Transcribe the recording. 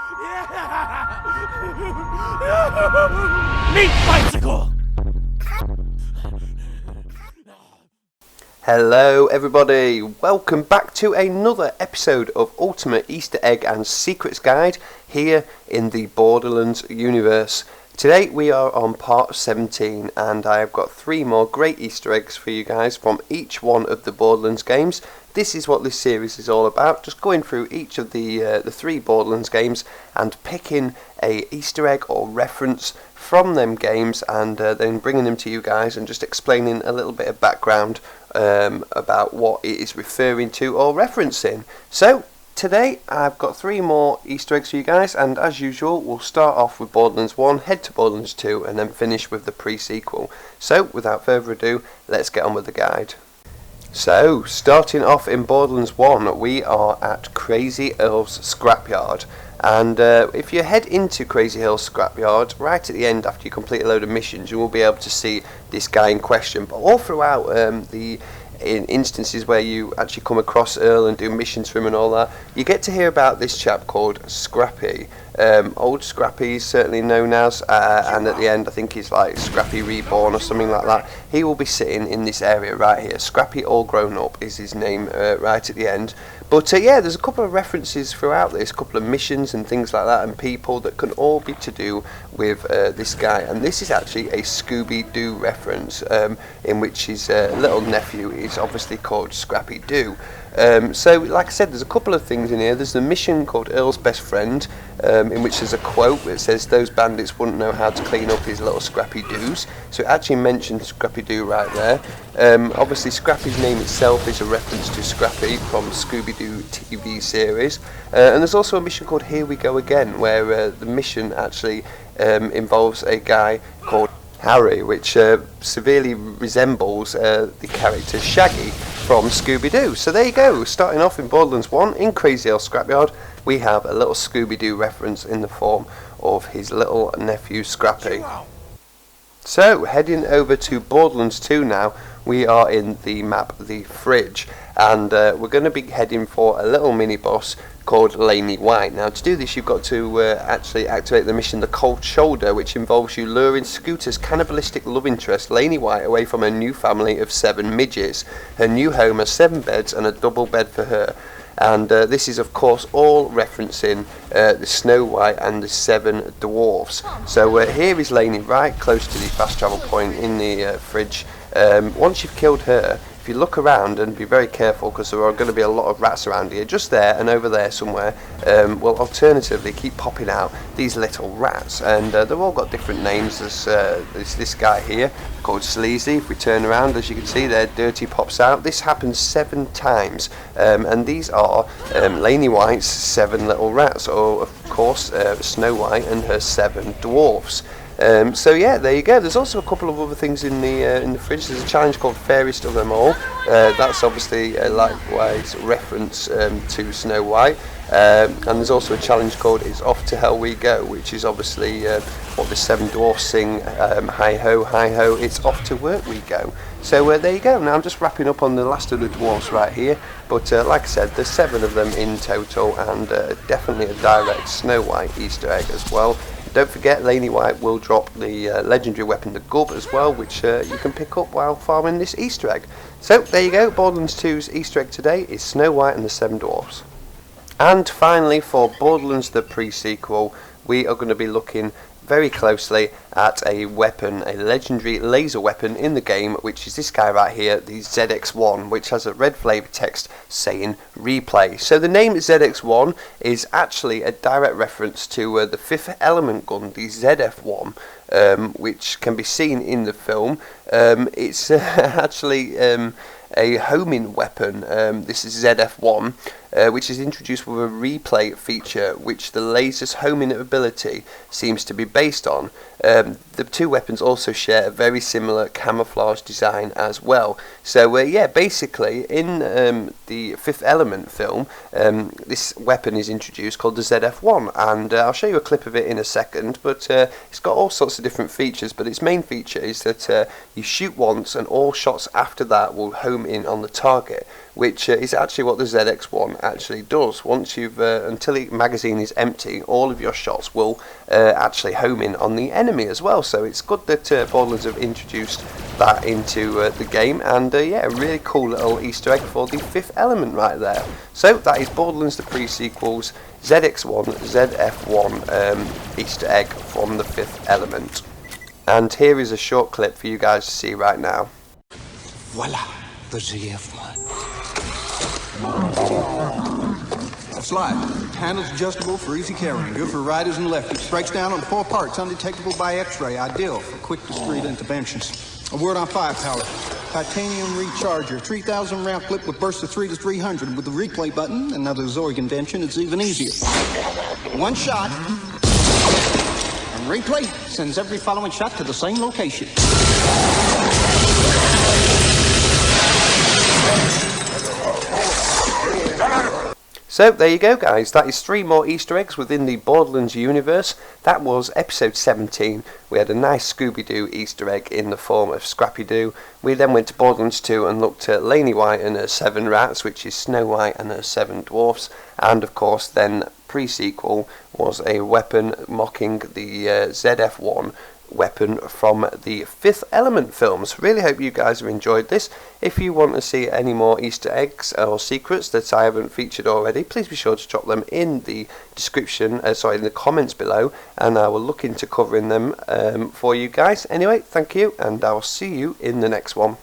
Meat bicycle! Hello everybody, welcome back to another episode of Ultimate Easter Egg and Secrets Guide here in the Borderlands universe. Today we are on part 17 and I have got 3 more great Easter eggs for you guys from each one of the Borderlands games. This is what this series is all about, just going through each of the 3 Borderlands games and picking a Easter egg or reference from them games and then bringing them to you guys and just explaining a little bit of background about what it is referring to or referencing. So today I've got 3 more Easter eggs for you guys, and as usual we'll start off with Borderlands 1, head to Borderlands 2 and then finish with the pre-sequel. So without further ado, let's get on with the guide. So starting off in Borderlands 1, we are at Crazy Earl's scrapyard. And if you head into Crazy Earl's scrapyard, right at the end after you complete a load of missions, you will be able to see this guy in question. But all throughout in instances where you actually come across Earl and do missions for him and all that, you get to hear about this chap called Scrappy. Old Scrappy is certainly known as, and at the end I think he's like Scrappy Reborn or something like that. He will be sitting in this area right here. Scrappy All Grown Up is his name right at the end. But yeah, there's a couple of references throughout this, a couple of missions and things like that, and people that can all be to do with this guy. And this is actually a Scooby Doo reference, in which his little nephew is obviously called Scrappy Doo. So, like I said, there's a couple of things in here. There's a mission called Earl's Best Friend, in which there's a quote that says those bandits wouldn't know how to clean up his little Scrappy Doos. So it actually mentions Scrappy Doo right there. Obviously, Scrappy's name itself is a reference to Scrappy from Scooby Doo TV series. And there's also a mission called Here We Go Again, where the mission actually involves a guy called Harry, which severely resembles the character Shaggy from Scooby-Doo. So there you go, starting off in Borderlands 1 in Crazy Earl's scrapyard, we have a little Scooby-Doo reference in the form of his little nephew Scrappy. So heading over to Borderlands 2 now, we are in the map The Fridge, and we're going to be heading for a little mini-boss called Laney White. Now to do this you've got to actually activate the mission The Cold Shoulder, which involves you luring Scooter's cannibalistic love interest Laney White away from her new family of 7 midgets. Her new home has 7 beds and a double bed for her. And this is of course all referencing the Snow White and the 7 dwarfs. So here is Laney right close to the fast travel point in the fridge. Once you've killed her, if you look around and be very careful, because there are going to be a lot of rats around here, just there and over there somewhere, will alternatively keep popping out these little rats, and they've all got different names. There's this guy here called Sleazy. If we turn around, as you can see there, Dirty pops out. This happens 7 times, and these are Laney White's 7 little rats, or of course Snow White and her 7 dwarfs. So yeah, there you go. There's also a couple of other things in the fridge. There's a challenge called Fairest of Them All. That's obviously a likewise reference to Snow White. And there's also a challenge called It's Off to Hell We Go, which is obviously what the 7 dwarfs sing, hi ho, it's off to work we go. So there you go. Now I'm just wrapping up on the last of the dwarfs right here, but like I said, there's 7 of them in total, and definitely a direct Snow White Easter egg as well. Don't forget, Laney White will drop the legendary weapon, the Gub, as well, which you can pick up while farming this Easter egg. So there you go, Borderlands 2's Easter egg today is Snow White and the 7 dwarfs. And finally, for Borderlands the pre-sequel, we are going to be looking very closely at a weapon, a legendary laser weapon in the game, which is this guy right here, the ZX-1, which has a red flavor text saying replay. So the name ZX-1 is actually a direct reference to the Fifth Element gun, the ZF-1, which can be seen in the film. It's actually a homing weapon. This is ZF-1, which is introduced with a replay feature, which the laser's homing ability seems to be based on. The 2 weapons also share a very similar camouflage design as well. So yeah, basically in the Fifth Element film, this weapon is introduced called the ZF-1, and I'll show you a clip of it in a second, but it's got all sorts of different features, but its main feature is that you shoot once and all shots after that will home in on the target, which is actually what the ZX1 actually does. Once you've until the magazine is empty, all of your shots will actually home in on the enemy as well. So it's good that Borderlands have introduced that into the game, and yeah, a really cool little Easter egg for the Fifth Element right there. So that is Borderlands the pre-sequels ZX1 ZF1 Easter egg from the Fifth Element. And here is a short clip for you guys to see right now. Voila, the ZF1. Slide. Handles adjustable for easy carrying. Good for riders and lefties. Breaks down on 4 parts, undetectable by X-ray. Ideal for quick, discreet interventions. A word on firepower. Titanium recharger. 3,000 round clip with burst of 3 to 300. With the replay button, another Zorg invention, it's even easier. One shot. And replay sends every following shot to the same location. So there you go, guys, that is 3 more Easter eggs within the Borderlands universe. That was episode 17. We had a nice Scooby Doo Easter egg in the form of Scrappy Doo. We then went to Borderlands 2 and looked at Laney White and her 7 rats, which is Snow White and her 7 dwarfs. And of course then pre-sequel was a weapon mocking the ZF1 weapon from the Fifth Element films. Really hope you guys have enjoyed this. If you want to see any more Easter eggs or secrets that I haven't featured already, please be sure to drop them in the description, in the comments below, and I will look into covering them for you guys. Anyway, thank you, and I will see you in the next one.